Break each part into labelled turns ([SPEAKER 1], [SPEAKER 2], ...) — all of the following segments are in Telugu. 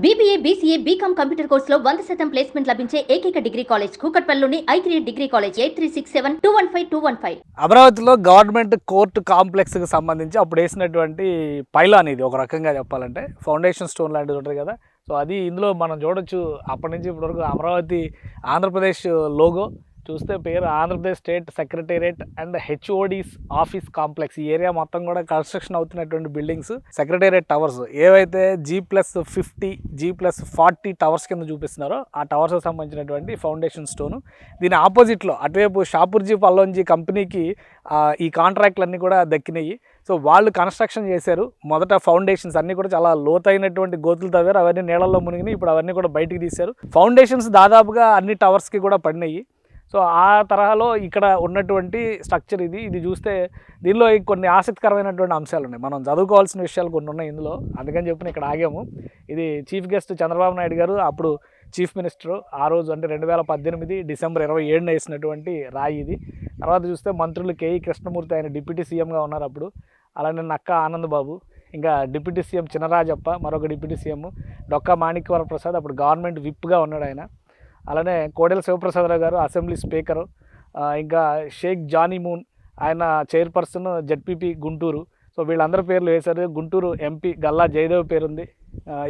[SPEAKER 1] BBA, BCA, BCom కంప్యూటర్ కోర్సులో 100% ప్లేస్మెంట్ లభించే ఏకైక డిగ్రీ కాలేజ్ కూకట్పల్లిలోని I3 డిగ్రీ కాలేజ్ 8367215215.
[SPEAKER 2] అమరావతిలో గవర్నమెంట్ కోర్టు కాంప్లెక్స్కి సంబంధించి అప్పుడు వేసినటువంటి పైలాన్ ఇది ఒక రకంగా చెప్పాలంటే ఫౌండేషన్ స్టోన్ లాంటిది ఉంటుంది కదా. సో అది ఇందులో మనం చూడొచ్చు. అప్పటి నుంచి ఇప్పటివరకు అమరావతి ఆంధ్రప్రదేశ్ లోగో చూస్తే పేరు Andhra Pradesh state secretariat and HOD's office complex. ఈ ఏరియా మొత్తం కూడా కన్స్ట్రక్షన్ అవుతున్నటువంటి బిల్డింగ్స్ సెక్రటేరియట్ టవర్స్ ఏవైతే G+50 G+40 టవర్స్ కింద చూపిస్తున్నారో ఆ టవర్స్కి సంబంధించినటువంటి ఫౌండేషన్ స్టోను. దీని ఆపోజిట్లో అటువైపు షాపూర్జీ పల్లోంజీ కంపెనీకి ఈ కాంట్రాక్ట్లన్నీ కూడా దక్కినాయి. సో వాళ్ళు కన్స్ట్రక్షన్ చేశారు. మొదట ఫౌండేషన్స్ అన్నీ కూడా చాలా లోతైనటువంటి గోతులు తవ్వారు, అవన్నీ నీళ్ళల్లో మునిగినాయి. ఇప్పుడు అవన్నీ కూడా బయటికి తీశారు. ఫౌండేషన్స్ దాదాపుగా అన్ని టవర్స్కి కూడా పడినాయి. సో ఆ తరహాలో ఇక్కడ ఉన్నటువంటి స్ట్రక్చర్ ఇది చూస్తే దీనిలో కొన్ని ఆసక్తికరమైనటువంటి అంశాలు ఉన్నాయి. మనం చదువుకోవాల్సిన విషయాలు కొన్ని ఉన్నాయి ఇందులో, అందుకని చెప్పి ఇక్కడ ఆగాము. ఇది చీఫ్ గెస్ట్ చంద్రబాబు నాయుడు గారు అప్పుడు చీఫ్ మినిస్టర్ ఆ రోజు అంటే 2018 డిసెంబర్ 27న వేసినటువంటి రాయి ఇది. తర్వాత చూస్తే మంత్రులు కేఈ కృష్ణమూర్తి, ఆయన డిప్యూటీ సీఎంగా ఉన్నారు అప్పుడు. అలానే నక్క ఆనందబాబు, ఇంకా డిప్యూటీ సీఎం చినరాజప్ప మరొక డిప్యూటీ సీఎం, డొక్కా మాణిక్యవర ప్రసాద్ అప్పుడు గవర్నమెంట్ విప్గా ఉన్నాడు ఆయన. అలానే కోడెల శివప్రసాదరావు గారు అసెంబ్లీ స్పీకరు, ఇంకా షేక్ జానీ మూన్ ఆయన చైర్పర్సన్ ZPP గుంటూరు. సో వీళ్ళందరి పేర్లు వేశారు. గుంటూరు ఎంపీ గల్లా జయదేవ్ పేరుంది.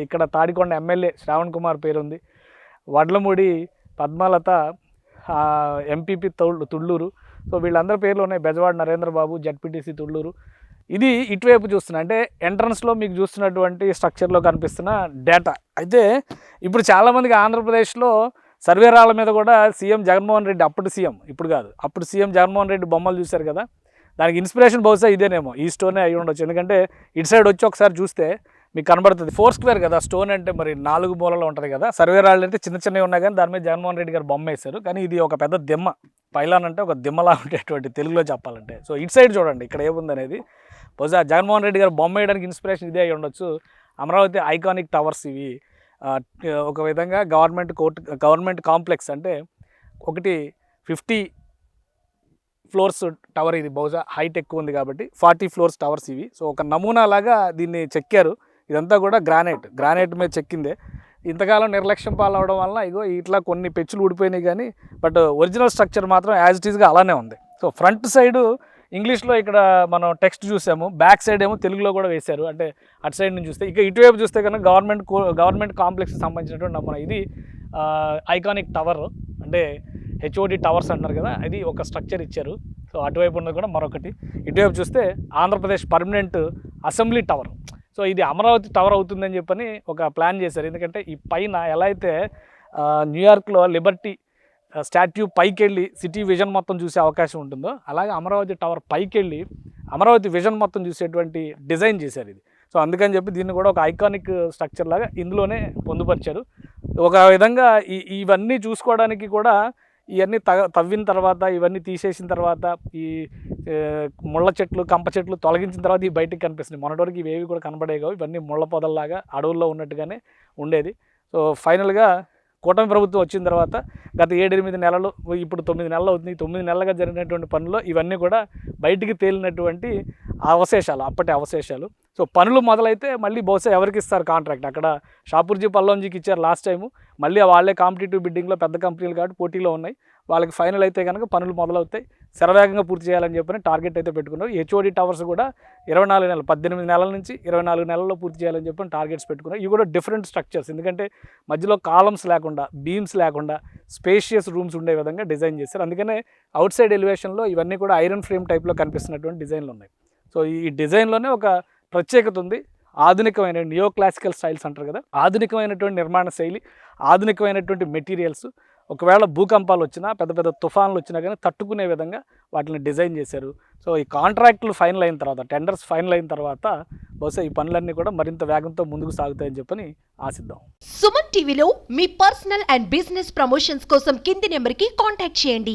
[SPEAKER 2] ఇక్కడ తాడికొండ ఎమ్మెల్యే శ్రావణ్ కుమార్ పేరుంది. వడ్లమూడి పద్మలత MPP తుళ్ళూరు. సో వీళ్ళందరి పేర్లు ఉన్నాయి. బెజవాడ నరేంద్రబాబు ZPTC తుళ్ళూరు. ఇది ఇటువైపు చూస్తున్నా అంటే ఎంట్రన్స్లో మీకు చూస్తున్నటువంటి స్ట్రక్చర్లో కనిపిస్తున్న డేటా. అయితే ఇప్పుడు చాలామందికి ఆంధ్రప్రదేశ్లో సర్వేరాళ్ళ మీద కూడా సీఎం జగన్మోహన్ రెడ్డి, అప్పుడు సీఎం ఇప్పుడు కాదు, అప్పుడు సీఎం జగన్మోహన్ రెడ్డి బొమ్మలు చూశారు కదా. దానికి ఇన్స్పిరేషన్ బహుశా ఇదేనేమో, ఈ స్టోనే అయి ఉండొచ్చు. ఎందుకంటే ఇటు సైడ్ వచ్చి ఒకసారి చూస్తే మీకు కనబడుతుంది. 4 స్క్వేర్ కదా స్టోన్ అంటే, మరి 4 మూలలో ఉంటుంది కదా. సర్వేరాళ్ళు అంటే చిన్న చిన్నవి ఉన్నాయి కానీ దాని మీద జగన్మోహన్ రెడ్డి గారు బొమ్మ వేశారు. కానీ ఇది ఒక పెద్ద దిమ్మ, పైలాన్ అంటే ఒక దిమ్మలా ఉండేటువంటి తెలుగులో చెప్పాలంటే. సో ఇటు సైడ్ చూడండి ఇక్కడ ఏముంది అనేది. బహుశా జగన్మోహన్ రెడ్డి గారు బొమ్మ వేయడానికి ఇన్స్పిరేషన్ ఇదే అయి ఉండొచ్చు. అమరావతి ఐకానిక్ టవర్స్ ఇవి ఒక విధంగా గవర్నమెంట్ కాంప్లెక్స్ అంటే ఒకటి 50 ఫ్లోర్స్ టవర్ ఇది. బహుశా హైట్ ఎక్కువ ఉంది కాబట్టి 40 ఫ్లోర్స్ టవర్స్ ఇవి. సో ఒక నమూనా లాగా దీన్ని చెక్కారు. ఇదంతా కూడా గ్రానైట్ మీద చెక్కిందే. ఇంతకాలం నిర్లక్ష్యం పాలవడం వలన ఇగో ఇట్లా కొన్ని పెచ్చులు ఊడిపోయినాయి కానీ బట్ ఒరిజినల్ స్ట్రక్చర్ మాత్రం యాజ్ ఇట్ ఈస్గా అలానే ఉంది. సో ఫ్రంట్ సైడు ఇంగ్లీష్లో ఇక్కడ మనం టెక్స్ట్ చూసాము, బ్యాక్ సైడ్ ఏమో తెలుగులో కూడా వేశారు. అంటే అటు సైడ్ నుంచి చూస్తే, ఇక ఇటువైపు చూస్తే కనుక గవర్నమెంట్ కాంప్లెక్స్కి సంబంధించినటువంటి నమూనా ఇది. ఐకానిక్ టవర్ అంటే HOD టవర్స్ అంటున్నారు కదా, అది ఒక స్ట్రక్చర్ ఇచ్చారు. సో అటువైపు ఉన్నది కూడా మరొకటి. ఇటువైపు చూస్తే Andhra Pradesh permanent assembly tower. So ఇది అమరావతి టవర్ అవుతుందని చెప్పని ఒక ప్లాన్ చేశారు. ఎందుకంటే ఈ పైన ఎలా అయితే న్యూయార్క్లో లిబర్టీ స్టాట్యూ పైకి వెళ్ళి సిటీ విజన్ మొత్తం చూసే అవకాశం ఉంటుందో, అలాగే అమరావతి టవర్ పైకి వెళ్ళి అమరావతి విజన్ మొత్తం చూసేటువంటి డిజైన్ చేశారు ఇది. సో అందుకని చెప్పి దీన్ని కూడా ఒక ఐకానిక్ స్ట్రక్చర్ లాగా ఇందులోనే పొందుపరిచారు. ఒక విధంగా ఇవన్నీ చూసుకోవడానికి కూడా ఇవన్నీ తవ్విన తర్వాత, ఇవన్నీ తీసేసిన తర్వాత, ఈ ముళ్ళ చెట్లు కంప చెట్లు తొలగించిన తర్వాత ఈ బయటికి కనిపిస్తున్నాయి. మొన్నటి ఇవేవి కూడా కనబడేవి. ఇవన్నీ ముళ్ళ పొదల్లాగా అడవుల్లో ఉన్నట్టుగానే ఉండేది. సో ఫైనల్గా కూటమి ప్రభుత్వం వచ్చిన తర్వాత గత 7-8 నెలలు, ఇప్పుడు 9 నెలలు అవుతుంది. 9 నెలలుగా జరిగినటువంటి పనుల్లో ఇవన్నీ కూడా బయటికి తేలినటువంటి అవశేషాలు, అప్పటి అవశేషాలు. సో పనులు మొదలైతే మళ్ళీ బహుశా ఎవరికి ఇస్తారు కాంట్రాక్ట్? అక్కడ షాపూర్జీ పల్లోంజీకి ఇచ్చారు లాస్ట్ టైము. మళ్ళీ వాళ్ళే కాంపిటేటివ్ బిడ్డింగ్లో పెద్ద కంపెనీలు కాబట్టి పోటీలో ఉన్నాయి. వాళ్ళకి ఫైనల్ అయితే కనుక పనులు మొదలవుతాయి. శరవేగంగా పూర్తి చేయాలని చెప్పని టార్గెట్ అయితే పెట్టుకున్నారు. HOD టవర్స్ కూడా 24 నెలలు, 18 నెలల నుంచి 24 నెలల్లో పూర్తి చేయాలని చెప్పని టార్గెట్స్ పెట్టుకున్నారు. ఇవి కూడా డిఫరెంట్ స్ట్రక్చర్స్, ఎందుకంటే మధ్యలో కాలమ్స్ లేకుండా, బీమ్స్ లేకుండా స్పేషియస్ రూమ్స్ ఉండే విధంగా డిజైన్ చేశారు. అందుకనే అవుట్ సైడ్ ఎలివేషన్లో ఇవన్నీ కూడా ఐరన్ ఫ్రేమ్ టైప్లో కనిపిస్తున్నటువంటి డిజైన్లు ఉన్నాయి. సో ఈ డిజైన్లోనే ఒక ప్రత్యేకత ఉంది. ఆధునికమైన నియో క్లాసికల్ స్టైల్స్ అంటారు కదా, ఆధునికమైనటువంటి నిర్మాణ శైలి, ఆధునికమైనటువంటి మెటీరియల్స్. ఒకవేళ భూకంపాలు వచ్చినా, పెద్ద పెద్ద తుఫాన్లు వచ్చినా కానీ తట్టుకునే విధంగా వాటిని డిజైన్ చేశారు. సో ఈ కాంట్రాక్టులు ఫైనల్ అయిన తర్వాత, టెండర్స్ ఫైనల్ అయిన తర్వాత బహుశా ఈ పనులన్నీ కూడా మరింత వేగంతో ముందుకు సాగుతాయని చెప్పని ఆశిద్దాం.
[SPEAKER 3] సుమన్ టీవీలో మీ పర్సనల్ అండ్ బిజినెస్ ప్రమోషన్స్ కోసం కింది నెంబర్కి కాంటాక్ట్ చేయండి.